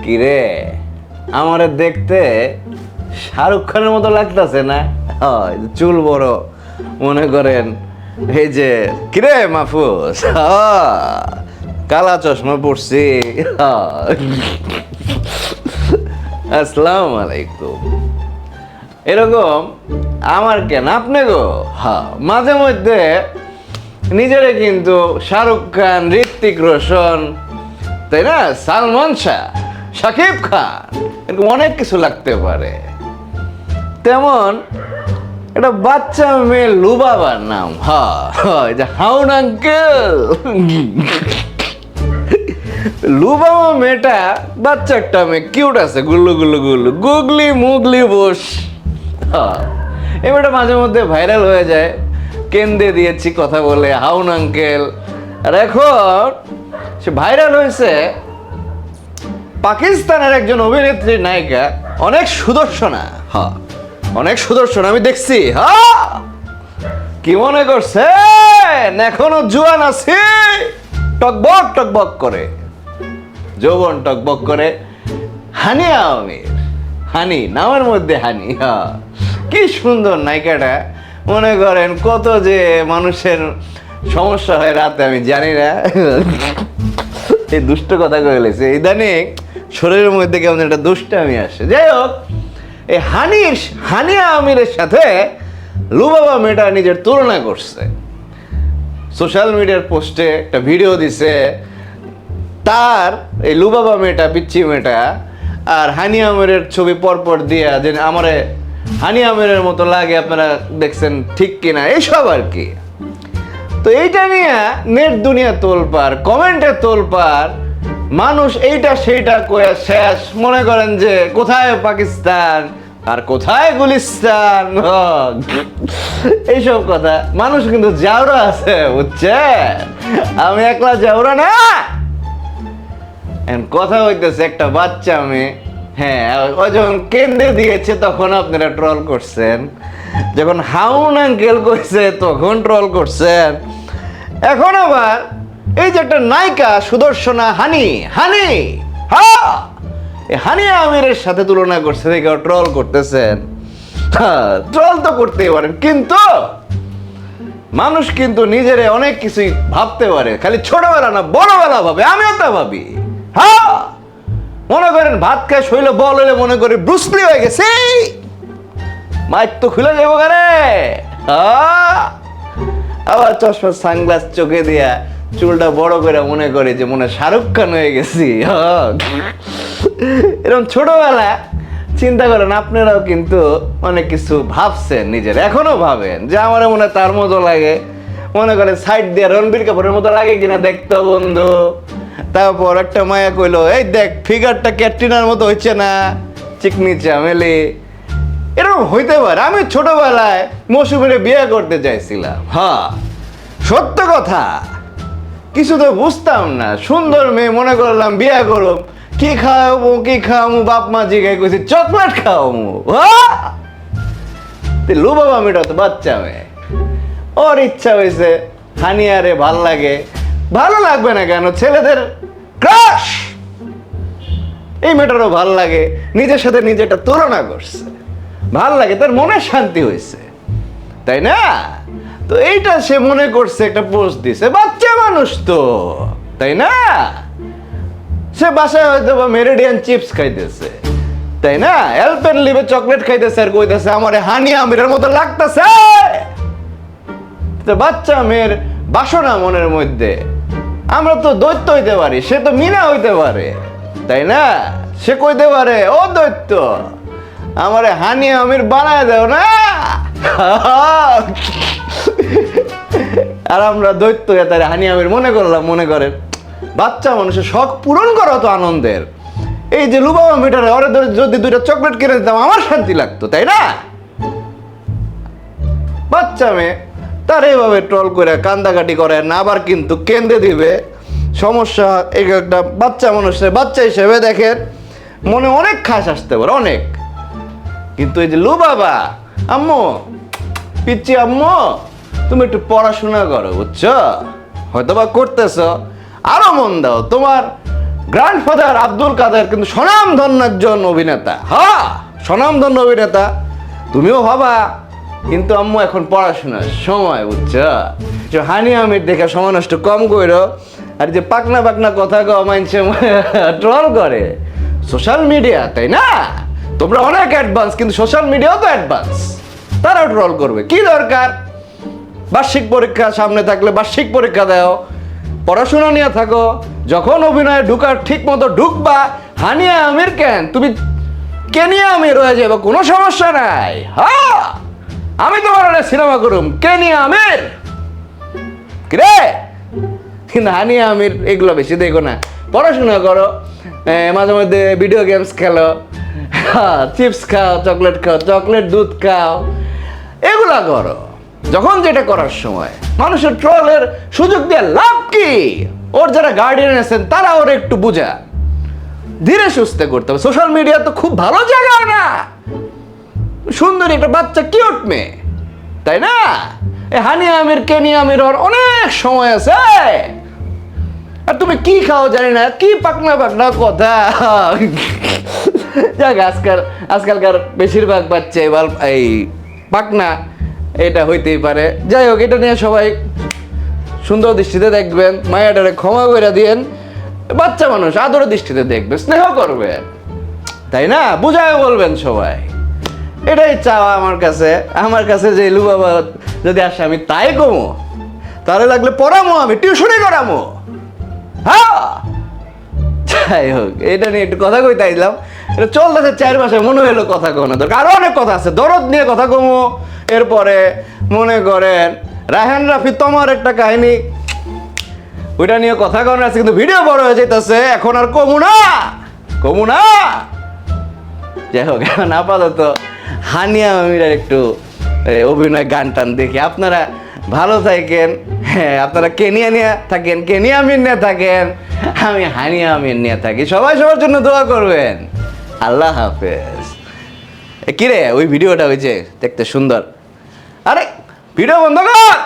কিরে, আমারে দেখতে শাহরুখ খানের মতো লাগতেছে না? হয় চুল বড়, মনে করেন এই যে কিরে মাহফুজ, কালা চশমা পড়ছি। আসসালামু আলাইকুম। এরকম আমার কেন আপনি গো? হ্যাঁ, মাঝে মধ্যে নিজেরে কিন্তু শাহরুখ খান, ঋত্বিক রোশন, তাই না, সালমান শাহ, শাকিব খান, এরকম অনেক কিছু লাগতে পারে। তেমন একটা বাচ্চা মেয়ে লুবাবার নাম, হ্যাঁ, যে হাউন আঙ্কেল। লুবাবা মেয়েটা বাচ্চা একটা মেয়ে, কিউট আছে, গুল্লু গুল্লু গুল্লু, গুগলি মুগলি বস। এই মেয়েটা মাঝে মধ্যে ভাইরাল হয়ে যায়, কেন্দ্রে দিয়েছি কথা বলে হাউন আঙ্কেল। আর এখন সে ভাইরাল হয়েছে পাকিস্তানের একজন অভিনেত্রী, নায়িকা, অনেক সুদর্শনা। হ্যাঁ, অনেক সুদর্শন, আমি দেখছি। হ্যাঁ, কি মনে করছেন এখনো জুয়ান আছি? টকবক টকবক করে যৌবন টকবক করে। হানিয়া আমির, হানি নামের মধ্যে হানি। হ্যাঁ, কি সুন্দর নায়িকাটা। মনে করেন কত যে মানুষের সমস্যা হয় রাতে, আমি জানি না। এই দুষ্ট কথা কয়ে লেছে ইদানিং, শরীরের মধ্যে কেমন একটা দুষ্টামি আসে। যাই হোক, এই হানিয়া আমিরের সাথে লুবাবা মেয়েটা নিজের তুলনা করছে। সোশ্যাল মিডিয়ার পোস্টে একটা ভিডিও দিছে তার, এই লুবাবা মেয়েটা, পিচ্চি মেয়েটা, আর হানিয়া আমিরের ছবি পরপর দিয়া, যে আমারে হানিয়া আমিরের মতো লাগে, আপনারা দেখছেন ঠিক কিনা, এইসব আর কি। তো এইটা নিয়ে নেট দুনিয়া তোলপাড়, কমেন্টে তোলপাড়, মানুষ এইটা সেইটা কয়ে শেষ। মনে করেন যে কোথায় পাকিস্তান আর কোথায় গুলিস্তান, এইসব কথা। মানুষ কিন্তু জাউরা আছে, বুঝছেন? আমি একলা জাউরা না। কথা হইতেছে একটা বাচ্চা মেয়ে, হ্যাঁ, ও যখন কেন্দ্রে দিয়েছে তখন আপনারা ট্রল করছেন, যখন হাউন আঙ্কেল কইছে তখন ট্রল করছেন, এখন আবার এই যে একটা নায়িকা সুদর্শনা হানি, হ্যাঁ, হানিয়া আমিরের সাথে তুলনা করছে, দেখে ট্রল করতেছেন। ট্রল তো করতেই পারেন, কিন্তু মানুষ কিন্তু নিজেরে অনেক কিছুই ভাবতে পারে, খালি ছোটবেলা না বড়বেলা ভাবে। আমিও তা ভাবি। হ্যাঁ, মনে করেন ভাত খায় শৈল বল হইলে মনে করি ব্রুসলি হয়ে গেছে, মাইক তো খুলে যাবো কারে। আবার চশমা সানগ্লাস চোখে দিয়া চুলটা বড় করে মনে করে যে মনে শাহরুখ খান হয়ে গেছি। এরকম ছোটবেলা চিন্তা করেন, আপনারাও কিন্তু অনেক কিছু ভাবছেন নিজের, এখনো ভাবেন যে আমার মনে তার মতো লাগে। মনে করেন সাইড দিয়ে রণবীর কাপুরের মতো লাগে কিনা দেখতো বন্ধু। তারপর একটা মায়া কইলো, এই দেখ ফিগারটা ক্যাটরিনার মতো হচ্ছে না, চিকনি চামেলি। এরকম হইতে পারে। আমি ছোটবেলায় মৌসুমীরে বিয়ে করতে চাইছিলাম। হ্যাঁ, সত্য কথা, কিছু তো বুঝতাম না। সুন্দর মেয়ে মনে করলাম বিয়ে করব, কি খাওয়াবো বাপ মা জিগাই কইছি চকলেট খাওয়াবো। লুবাবা মেয়েটা তো বাচ্চা মেয়ে, ওর ইচ্ছা হয়েছে হানিয়ারে ভাল লাগে। ভালো লাগবে না কেন? ছেলেদের ক্রাশ। এই মেয়েটারও ভাল লাগে, নিজের সাথে নিজেটা তুলনা করছে, ভাল লাগে, তার মনে শান্তি হয়েছে, তাই না? তো এইটা সে মনে করছে, একটা পোস্ট দিছে, বাচ্চা মানুষ তো, তাই না? সে বাসায় হয়তো বা মেরিডিয়ান চিপস খাইতেছে, তাই না, অ্যালপেনলিবে চকলেট খাইতেছে, আর কইতেছে আমারে হানিয়া আমিরের মতো লাগতেছে। বাচ্চা মেয়ের বাসনা মনের মধ্যে। আমরা তো দৈত্য হইতে পারি, সে তো মিনা হইতে পারে, তাই না? সে কইতে পারে ও দৈত্য, আমারে হানিয়া আমির বানায় দাও না। আর আমরা দৈত্য তারে হানিয়া আমির মনে করলাম। মনে করেন বাচ্চা মানুষের শখ পূরণ করা তো আনন্দের। এই যে লুবাবা মেয়েটারে ওরে যদি দুইটা চকলেট কিনে দিতাম আমার শান্তি লাগতো, তাই না? বাচ্চা মেয়ে, তার এইভাবে ট্রল করে কান্দাকাটি করে না, আবার কিন্তু কেন্দ্রে দিবে। সমস্যা এই একটা বাচ্চা মানুষের, বাচ্চা হিসেবে দেখেন মনে অনেক খাস আসতে পারে, অনেক। কিন্তু এই যে লুবাবা আম্মু, পিচ্চি আম্মু, তুমি একটু পড়াশোনা করো, বুঝছো? হয়তো বা করতেছ, আরো মন দাও। তোমার গ্র্যান্ডফাদার আব্দুল কাদের কিন্তু স্বনামধন্য একজন অভিনেতা। হ্যাঁ, স্বনামধন্য অভিনেতা। তুমিও ভাবা, কিন্তু আম্মু এখন পড়াশোনার সময়, বুঝছো? যে হানি আমির দেখে সময় নষ্ট কম করো, আর যে পাকনা পাকনা কথা মানছে ট্রল করে সোশ্যাল মিডিয়া, তাই না? তোমরা অনেক অ্যাডভান্স, কিন্তু সোশ্যাল মিডিয়াও তো অ্যাডভান্স, তারাও ট্রল করবে। কি দরকার? বার্ষিক পরীক্ষা সামনে থাকলে বার্ষিক পরীক্ষা দাও, পড়াশোনা নিয়ে থাকো। যখন অভিনয়ে ঢুকার ঠিক মতো ঢুকবা, হানিয়া আমির কেন, তুমি কেনিয়া আমির হয়ে যাবে, কোনো সমস্যা নাই। হ্যাঁ, আমি তোমার সিনেমা করুম কেনিয়া আমির, কিরে? কিন্তু হানিয়া আমির এগুলো বেশি দেখো না, পড়াশোনা করো, মাঝে মধ্যে ভিডিও গেমস খেলো, চিপস খাও, চকলেট খাও, চকলেট দুধ খাও, এগুলা করো যখন যেটা করার সময়। মানুষের ট্রলের সুযোগ দিয়ে লাভ কি? ওর যারা গার্ডিয়ান আছেন তারা ওর একটু বুঝা ধীরে সুস্থে করতে হবে। সোশ্যাল মিডিয়া তো খুব ভালো জায়গা না, সুন্দরী একটা বাচ্চা কিউট মেয়ে, তাই না? এই হানিয়া আমির কেনিয়া আমির ওর অনেক সময় আছে। আর তুমি কি খাও জানি না, কি পাকনা পাকনা কথা। যাক, আজকালকার বেশিরভাগ বাচ্চা এবার এই পাকনা, এটা হইতেই পারে। যাই হোক, এটা নিয়ে সবাই সুন্দর দৃষ্টিতে দেখবেন, মায়াটারে ক্ষমা করে দিয়েন। বাচ্চা মানুষ আদর দৃষ্টিতে দেখবে, স্নেহ করবে, তাই না? বুঝায় বলবেন সবাই, এটাই চাওয়া আমার কাছে যে ইলু বাবা যদি আসে আমি তাই কমো, তাহলে লাগলে পড়ামো, আমি টিউশনই করামো। হ্যাঁ, যাই হোক, এটা নিয়ে একটু কথা কইতে আইলাম। এটা চলতেছে 4 মাসে, মনে হলো কথা কমানো দরকার। আরো অনেক কথা আছে, দরদ নিয়ে কথা কমো। এরপরে মনে করেন রায়হান রাফি তোমার একটা কাহিনী, ওইটা নিয়ে কথা করার আছে, কিন্তু ভিডিও বড় হয়ে যাইতেছে, এখন আর কমু না। যাই হোক, এখন আপাতত হানিয়া আমিরের একটু অভিনয় গান টান দেখি। আপনারা ভালো থাকেন। হ্যাঁ, আপনারা কেনিয়া নিয়ে থাকেন, কেনিয়া আমির নিয়ে থাকেন, আমি হানিয়া আমির নিয়ে থাকি। সবাই সবার জন্য দোয়া করবেন। আল্লাহ হাফেজ। কিরে, ওই ভিডিওটা হয়েছে দেখতে সুন্দর। আরে ভিডিও বন্ধ কর।